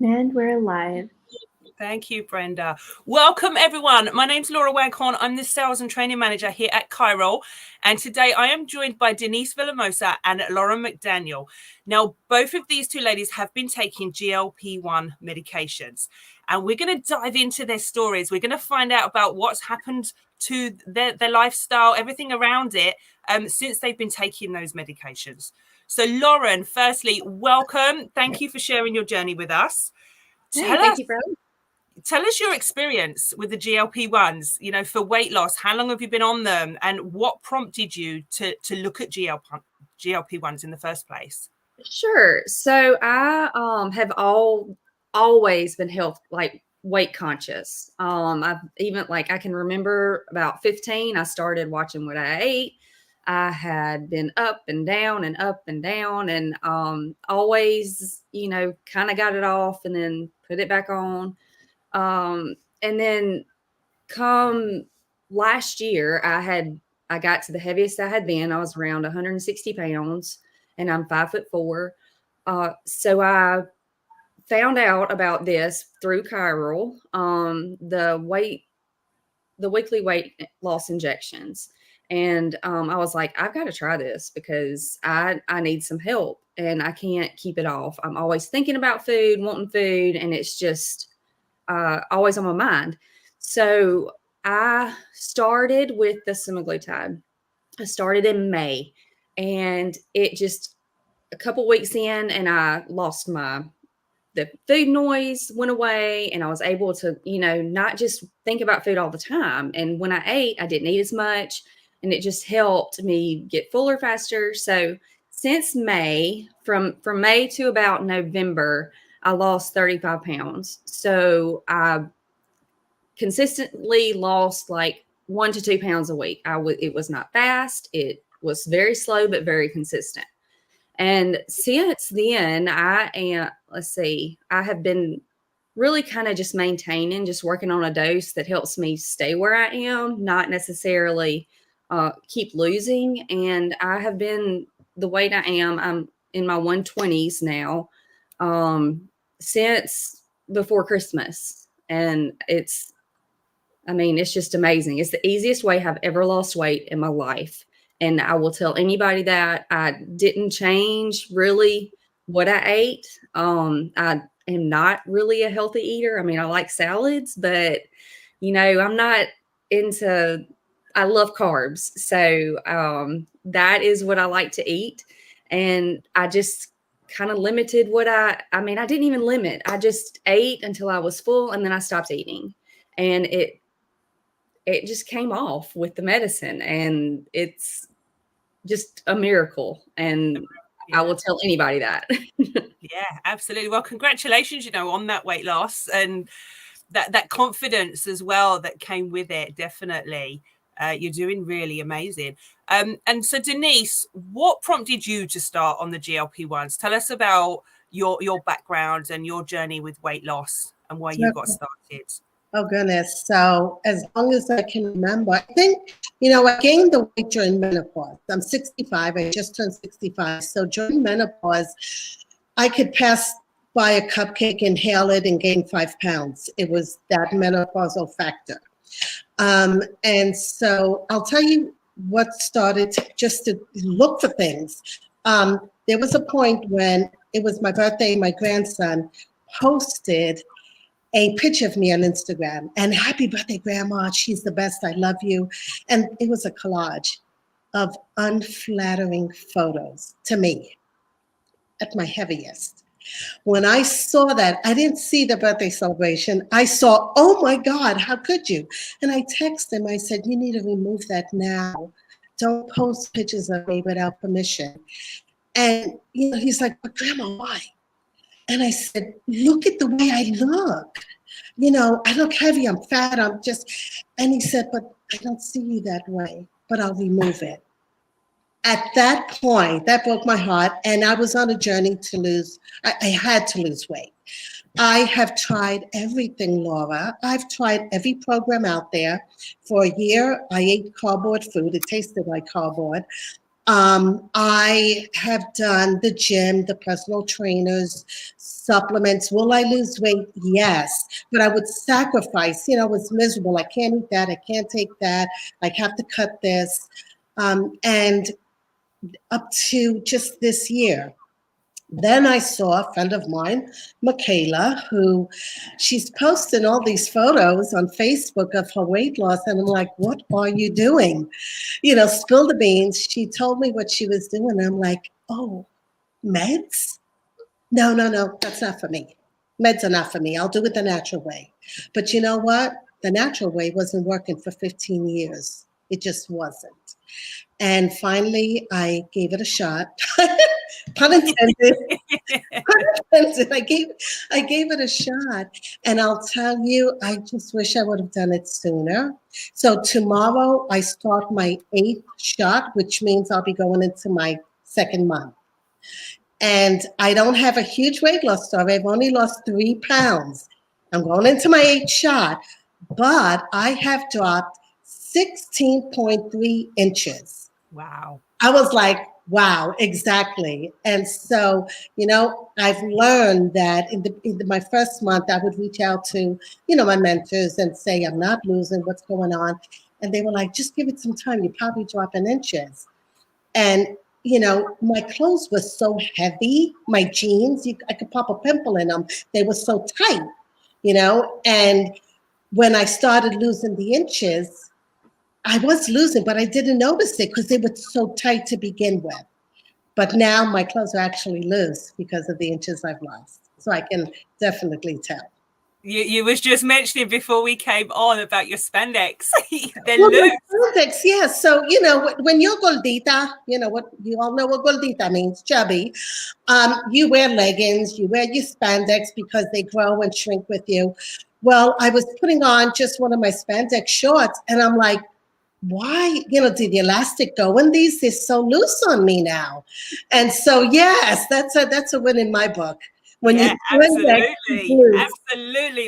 And we're live. Thank you, Brenda. Welcome, everyone. My name's Laura Waghorn. I'm the Sales and Training Manager here at Chiral. And today I am joined by Denise Villamosa and Lauren McDaniel. Now, both of these two ladies have been taking GLP-1 medications. And we're going to dive into their stories. We're going to find out about what's happened to their lifestyle, everything around it, since they've been taking those medications. So, Lauren, firstly, welcome. Thank you for sharing your journey with us. Hey, thank you, bro. Tell us your experience with the GLP-1s, for weight loss. How long have you been on them? And what prompted you to look at GLP-1s in the first place? Sure. So I have always been weight conscious. I've even I can remember about 15, I started watching what I ate. I had been up and down and up and down and always, kind of got it off and then put it back on. And then come last year, I got to the heaviest I had been. I was around 160 pounds, and I'm 5'4". So I found out about this through Chiral, the weekly weight loss injections. And I was like, I've got to try this because I need some help and I can't keep it off. I'm always thinking about food, wanting food, and it's just always on my mind. So I started with the semaglutide. I started in May, and it just a couple weeks in, and I lost the food noise went away, and I was able to, not just think about food all the time. And when I ate, I didn't eat as much, and it just helped me get fuller faster. So since May, from May to about November, I lost 35 pounds. So I consistently lost like 1 to 2 pounds a week. It was not fast. It was very slow, but very consistent. And since then, I have been really kind of just maintaining, just working on a dose that helps me stay where I am, not necessarily keep losing. And I have been the weight I am. I'm in my 120s now since before Christmas. And it's just amazing. It's the easiest way I've ever lost weight in my life. And I will tell anybody that I didn't change really what I ate. I am not really a healthy eater. I like salads, but I'm not I love carbs. So that is what I like to eat. And I just kind of limited I didn't even limit. I just ate until I was full, and then I stopped eating. And it just came off with the medicine, and it's just a miracle. And I will tell anybody that. Yeah, absolutely. Well, congratulations, on that weight loss and that confidence as well that came with it. Definitely. You're doing really amazing. And so Denise, what prompted you to start on the GLP-1s? Tell us about your background and your journey with weight loss and why you got started. Oh, goodness. So as long as I can remember, I think, I gained the weight during menopause. I'm 65. I just turned 65. So during menopause, I could pass by a cupcake, inhale it, and gain 5 pounds. It was that menopausal factor. And so I'll tell you what started just to look for things. There was a point when it was my birthday, my grandson posted a picture of me on Instagram, and happy birthday, Grandma. She's the best. I love you. And it was a collage of unflattering photos to me at my heaviest. When I saw that, I didn't see the birthday celebration. I saw, oh my God, how could you? And I texted him. I said, you need to remove that now. Don't post pictures of me without permission. And he's like, but Grandma, why? And I said, look at the way I look. I look heavy, I'm fat, and he said, but I don't see you that way, but I'll remove it. At that point, that broke my heart, and I was on a journey to lose, I had to lose weight. I have tried everything, Laura. I've tried every program out there. For a year, I ate cardboard food. It tasted like cardboard. I have done the gym, the personal trainers, supplements. Will I lose weight? Yes. But I would sacrifice, I was miserable. I can't eat that. I can't take that. I have to cut this. And up to just this year. Then I saw a friend of mine, Michaela, who she's posting all these photos on Facebook of her weight loss. And I'm like, what are you doing? Spill the beans. She told me what she was doing. I'm like, oh, meds? No, that's not for me. Meds are not for me. I'll do it the natural way. But you know what? The natural way wasn't working for 15 years. It just wasn't. And finally, I gave it a shot. Pun intended. Pun intended. I gave it a shot. And I'll tell you, I just wish I would have done it sooner. So tomorrow, I start my 8th shot, which means I'll be going into my 2nd month. And I don't have a huge weight loss story. I've only lost 3 pounds. I'm going into my 8th shot, but I have dropped 16.3 inches. Wow. I was like, wow, exactly. And so, I've learned that in my first month, I would reach out to, my mentors and say, I'm not losing, what's going on? And they were like, just give it some time. You're probably dropping inches. And, my clothes were so heavy, my jeans, I could pop a pimple in them. They were so tight, and when I started losing the inches, I was losing, but I didn't notice it because they were so tight to begin with. But now my clothes are actually loose because of the inches I've lost. So I can definitely tell. You was just mentioning before we came on about your spandex. They're loose. Spandex, yeah. So, when you're gordita, what you all know what gordita means, chubby. You wear leggings, you wear your spandex because they grow and shrink with you. Well, I was putting on just one of my spandex shorts and I'm like, why, did the elastic go in these? They're so loose on me now. And so, yes, that's a win in my book. When absolutely,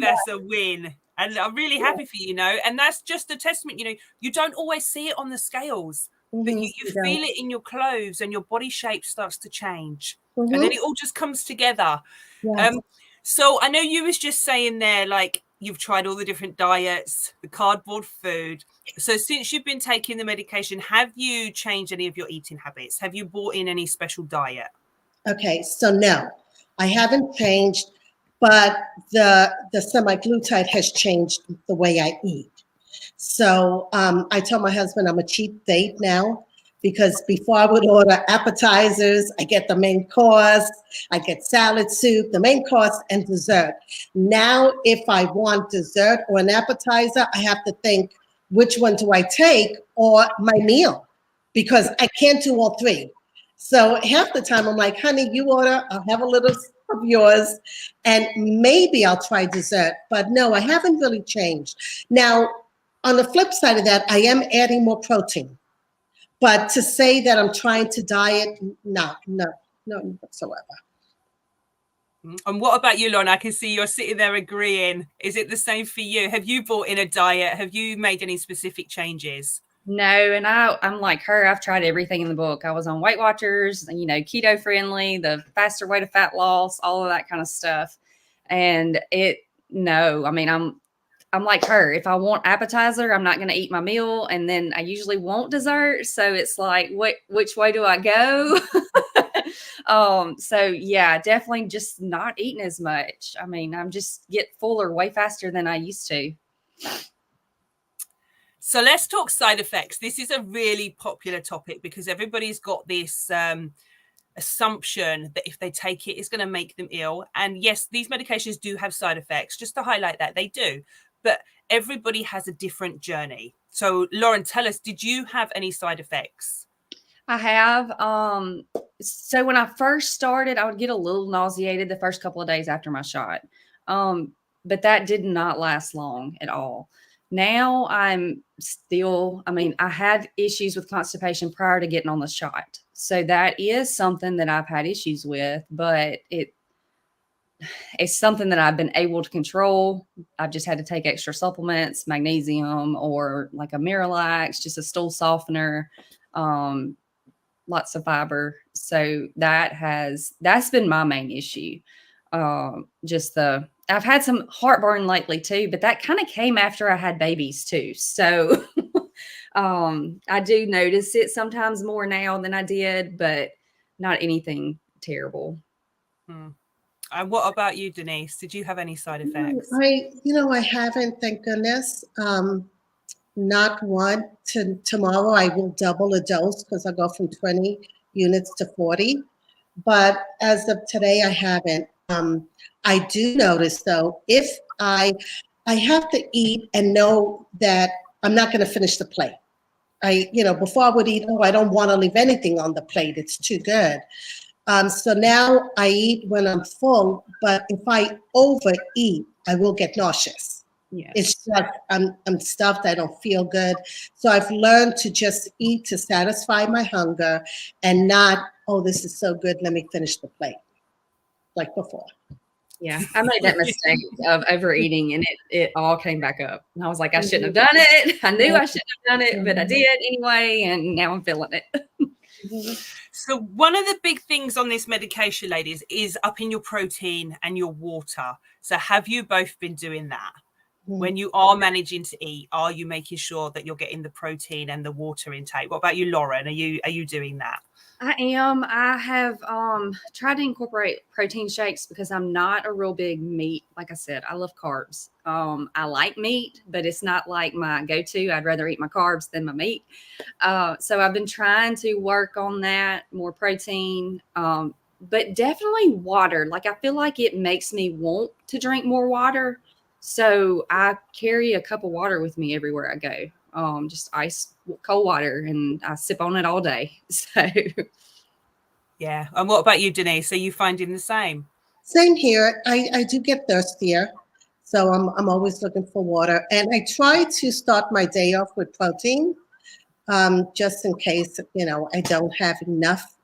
that's a win. And I'm really happy for you, and that's just a testament, you don't always see it on the scales, but you feel it in your clothes and your body shape starts to change. And then it all just comes together. Yes. So I know you was just saying there, like, you've tried all the different diets, the cardboard food. So since you've been taking the medication, have you changed any of your eating habits? Have you brought in any special diet? Okay, so no, I haven't changed, but the semaglutide has changed the way I eat. So I tell my husband I'm a cheap date now because before I would order appetizers, I get the main course, I get salad soup, the main course, and dessert. Now, if I want dessert or an appetizer, I have to think, which one do I take or my meal? Because I can't do all 3. So half the time I'm like, honey, you order, I'll have a little of yours, and maybe I'll try dessert. But no, I haven't really changed. Now, on the flip side of that, I am adding more protein. But to say that I'm trying to diet, no whatsoever. And what about you, Lauren? I can see you're sitting there agreeing. Is it the same for you? Have you brought in a diet? Have you made any specific changes? No, and I'm like her. I've tried everything in the book. I was on Weight Watchers, keto friendly, the faster way to fat loss, all of that kind of stuff. And I'm like her. If I want appetizer, I'm not going to eat my meal, and then I usually want dessert. So it's like, which way do I go? So yeah, definitely just not eating as much. I'm just get fuller way faster than I used to. So let's talk side effects. This is a really popular topic because everybody's got this assumption that if they take it, it's going to make them ill. And yes, these medications do have side effects. Just to highlight that, they do. But everybody has a different journey. So Lauren, tell us, did you have any side effects? I have. So when I first started, I would get a little nauseated the first couple of days after my shot. But that did not last long at all. Now I'm still, I had issues with constipation prior to getting on the shot. So that is something that I've had issues with, but it's something that I've been able to control. I've just had to take extra supplements, magnesium, or like a Miralax, just a stool softener. lots of fiber. So that's been my main issue. I've had some heartburn lately too, but that kind of came after I had babies too. So I do notice it sometimes more now than I did, but not anything terrible. Hmm. And what about you, Denise? Did you have any side effects? I haven't, thank goodness. Not one. Tomorrow I will double a dose because I go from 20 units to 40. But as of today, I haven't. I do notice though, if I have to eat and know that I'm not going to finish the plate. Before I would eat, oh, I don't want to leave anything on the plate. It's too good. So now I eat when I'm full, but if I overeat, I will get nauseous. Yes. It's just I'm stuffed. I don't feel good. So I've learned to just eat to satisfy my hunger and not, oh, this is so good. Let me finish the plate like before. Yeah, I made that mistake of overeating, and it all came back up. And I was like, I shouldn't have done it. I knew I shouldn't have done it, but I did anyway, and now I'm feeling it. So one of the big things on this medication, ladies, is upping your protein and your water. So have you both been doing that? When you are managing to eat, are you making sure that you're getting the protein and the water intake? What about you, Lauren? Are you doing that? I am. I have tried to incorporate protein shakes because I'm not a real big meat. Like I said, I love carbs. I like meat, but it's not like my go-to. I'd rather eat my carbs than my meat. So I've been trying to work on that, more protein, but definitely water. Like I feel like it makes me want to drink more water. So I carry a cup of water with me everywhere I go. Just ice cold water, and I sip on it all day. So yeah. And what about you, Denise? Are you finding the same? Same here. I do get thirstier, so I'm always looking for water, and I try to start my day off with protein, just in case I don't have enough.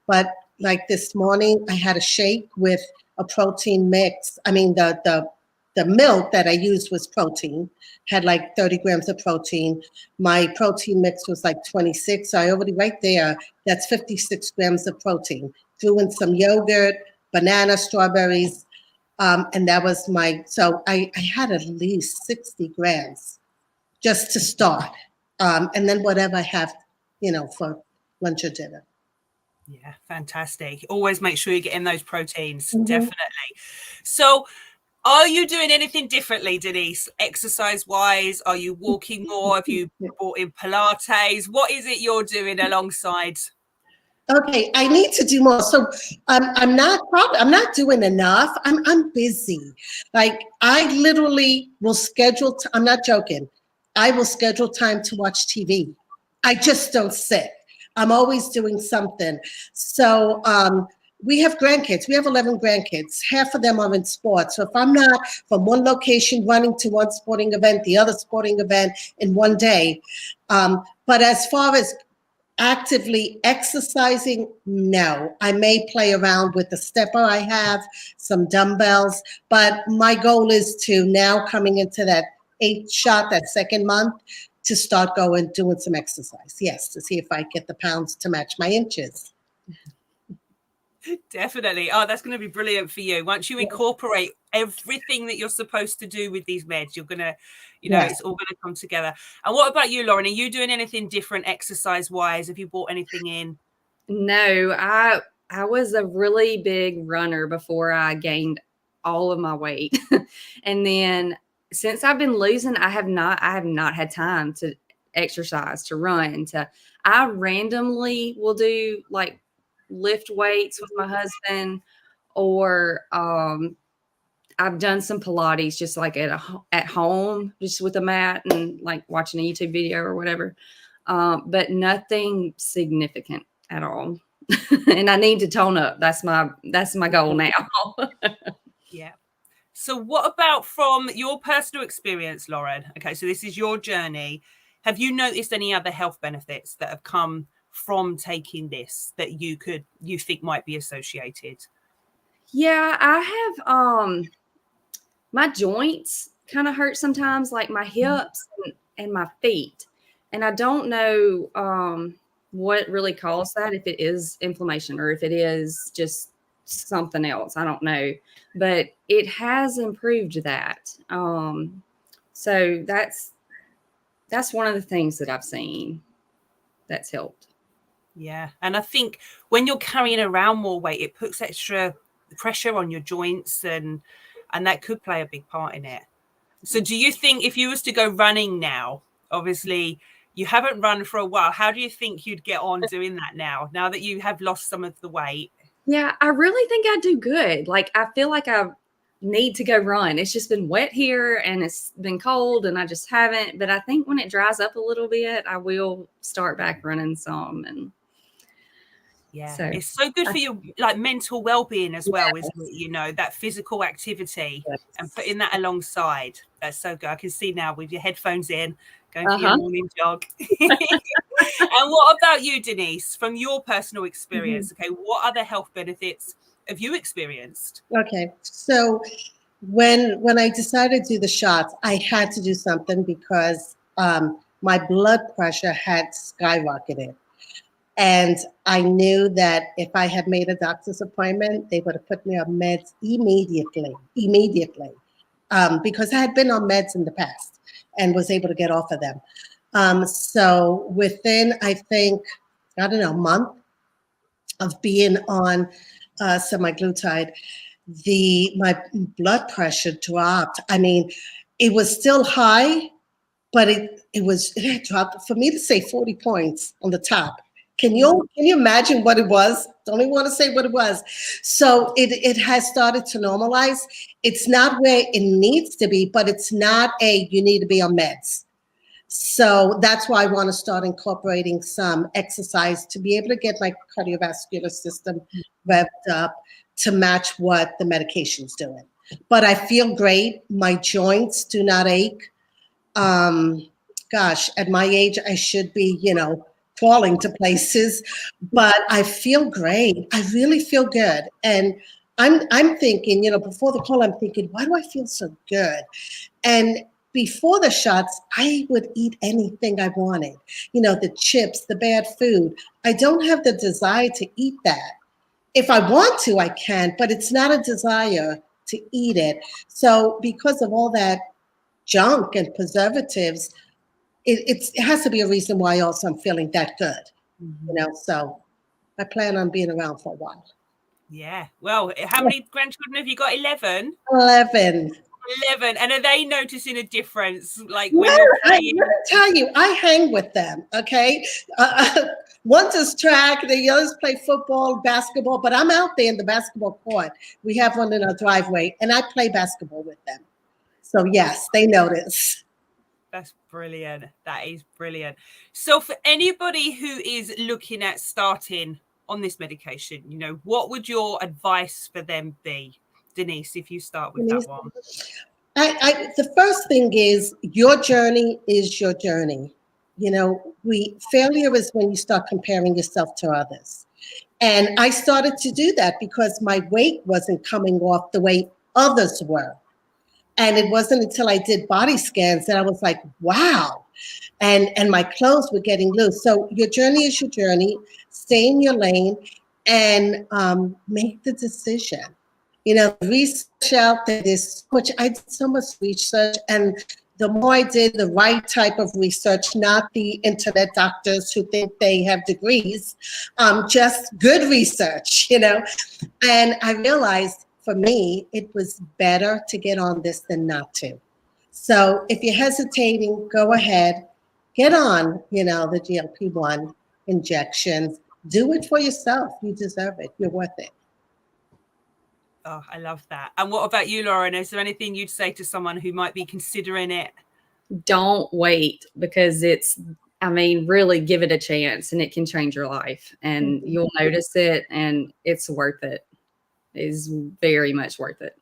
But like this morning, I had a shake with a protein mix. I mean, the milk that I used was protein, had like 30 grams of protein. My protein mix was like 26. So I already right there, that's 56 grams of protein. Threw in some yogurt, banana, strawberries. And that was so I had at least 60 grams just to start. And then whatever I have, for lunch or dinner. Yeah, fantastic. Always make sure you're getting those proteins, definitely. So are you doing anything differently, Denise, exercise-wise? Are you walking more? Have you brought in Pilates? What is it you're doing alongside? Okay, I need to do more. So I'm not doing enough. I'm busy. Like I literally will schedule. I'm not joking. I will schedule time to watch TV. I just don't sit. I'm always doing something. So we have grandkids. We have 11 grandkids. Half of them are in sports. So if I'm not from one location running to one sporting event, the other sporting event in one day. But as far as actively exercising, no. I may play around with the stepper I have, some dumbbells, but my goal is to now coming into that that second month, to start doing some exercise. Yes, to see if I get the pounds to match my inches. Definitely. Oh, that's going to be brilliant for you. Once you incorporate everything that you're supposed to do with these meds, you're going to, it's all going to come together. And what about you, Lauren? Are you doing anything different exercise-wise? Have you bought anything in? No, I was a really big runner before I gained all of my weight. And then since I've been losing, I have not had time to exercise, to run, I randomly will do like lift weights with my husband, or I've done some Pilates just like at home, just with a mat and like watching a YouTube video or whatever. But nothing significant at all. And I need to tone up. That's my goal now. Yeah. So what about from your personal experience, Lauren? Okay, so this is your journey. Have you noticed any other health benefits that have come from taking this that you think might be associated? Yeah, I have my joints kind of hurt sometimes, like my hips and my feet. And I don't know what really caused that, if it is inflammation or if it is just something else. I don't know, but it has improved that. So that's one of the things that I've seen that's helped. Yeah. And I think when you're carrying around more weight, it puts extra pressure on your joints, and that could play a big part in it. So do you think if you was to go running now, obviously you haven't run for a while, how do you think you'd get on doing that now that you have lost some of the weight? Yeah, I really think I do good. Like, I feel like I need to go run. It's just been wet here and it's been cold and I just haven't. But I think when it dries up a little bit, I will start back running some. And yeah, so it's so good for your like mental well-being as well, yes. isn't it? You know, that physical activity Yes. and putting that alongside. That's so good. I can see now with your headphones in, going for your morning jog. And what about you, Denise, from your personal experience? Okay, what other health benefits have you experienced? Okay, so when I decided to do the shots, I had to do something because my blood pressure had skyrocketed. And I knew that if I had made a doctor's appointment, they would have put me on meds immediately, because I had been on meds in the past and was able to get off of them. So within, I think, I don't know, a month of being on semaglutide, my blood pressure dropped. I mean, it was still high, but it had dropped. For me to say 40 points on the top, can you imagine what it was? Don't even want to say what it was. So it has started to normalize. It's not where it needs to be, but it's not you need to be on meds. So that's why I want to start incorporating some exercise to be able to get my cardiovascular system revved up to match what the medication's doing. But I feel great. My joints do not ache. Gosh, at my age, I should be, crawling to places, but I feel great. I really feel good. And I'm thinking, before the call, I'm thinking, why do I feel so good? And before the shots, I would eat anything I wanted. The chips, the bad food. I don't have the desire to eat that. If I want to, I can, but it's not a desire to eat it. So because of all that junk and preservatives, it has to be a reason why also I'm feeling that good, so I plan on being around for a while. Yeah. Well, how many grandchildren have you got? 11? 11. And are they noticing a difference? Like when you're playing? Let me tell you, I hang with them, okay? One does track, the others play football, basketball, but I'm out there in the basketball court. We have one in our driveway, and I play basketball with them. So yes, they notice. That's brilliant. That is brilliant. So for anybody who is looking at starting on this medication, what would your advice for them be? Denise, if you start with that one. The first thing is your journey is your journey. Failure is when you start comparing yourself to others. And I started to do that because my weight wasn't coming off the way others were. And it wasn't until I did body scans that I was like, wow. And my clothes were getting loose. So your journey is your journey. Stay in your lane and make the decision. Research out there, I did so much research, and the more I did the right type of research, not the internet doctors who think they have degrees, just good research, and I realized for me, it was better to get on this than not to. So if you're hesitating, go ahead, get on, the GLP-1 injections. Do it for yourself. You deserve it. You're worth it. Oh, I love that. And what about you, Lauren? Is there anything you'd say to someone who might be considering it? Don't wait, because really give it a chance and it can change your life and you'll notice it, and it's worth it. It is very much worth it.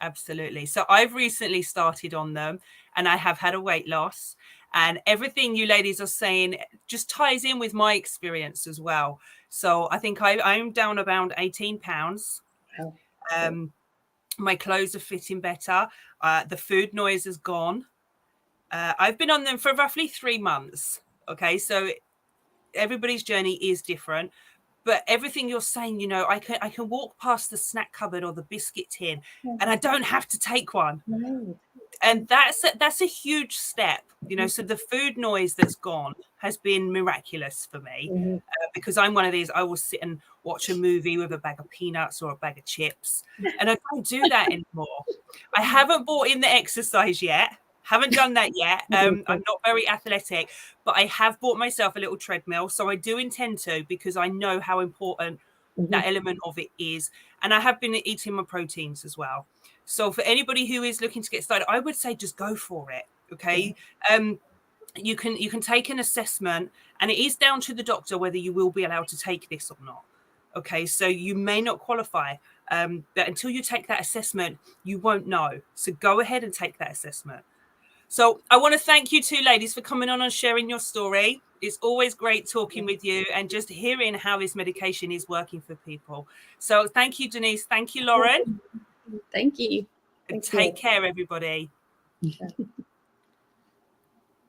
Absolutely. So I've recently started on them and I have had a weight loss, and everything you ladies are saying just ties in with my experience as well. So I think I'm down around 18 pounds. My clothes are fitting better. The food noise is gone. I've been on them for roughly 3 months. Okay, so everybody's journey is different. But everything you're saying, you know, I can walk past the snack cupboard or the biscuit tin and I don't have to take one. Right. And that's a huge step, you know. So the food noise that's gone has been miraculous for me, because I'm one of these. I will sit and watch a movie with a bag of peanuts or a bag of chips, and I don't do that anymore. I haven't bought in the exercise yet. Haven't done that yet. I'm not very athletic, but I have bought myself a little treadmill, so I do intend to, because I know how important that element of it is. And I have been eating my proteins as well. So for anybody who is looking to get started, I would say just go for it. Okay. You can take an assessment, and it is down to the doctor whether you will be allowed to take this or not. Okay. So you may not qualify, but until you take that assessment, you won't know. So go ahead and take that assessment. So I want to thank you two ladies for coming on and sharing your story. It's always great talking with you and just hearing how this medication is working for people. So thank you, Denise. Thank you, Lauren. Thank you. And take care, everybody.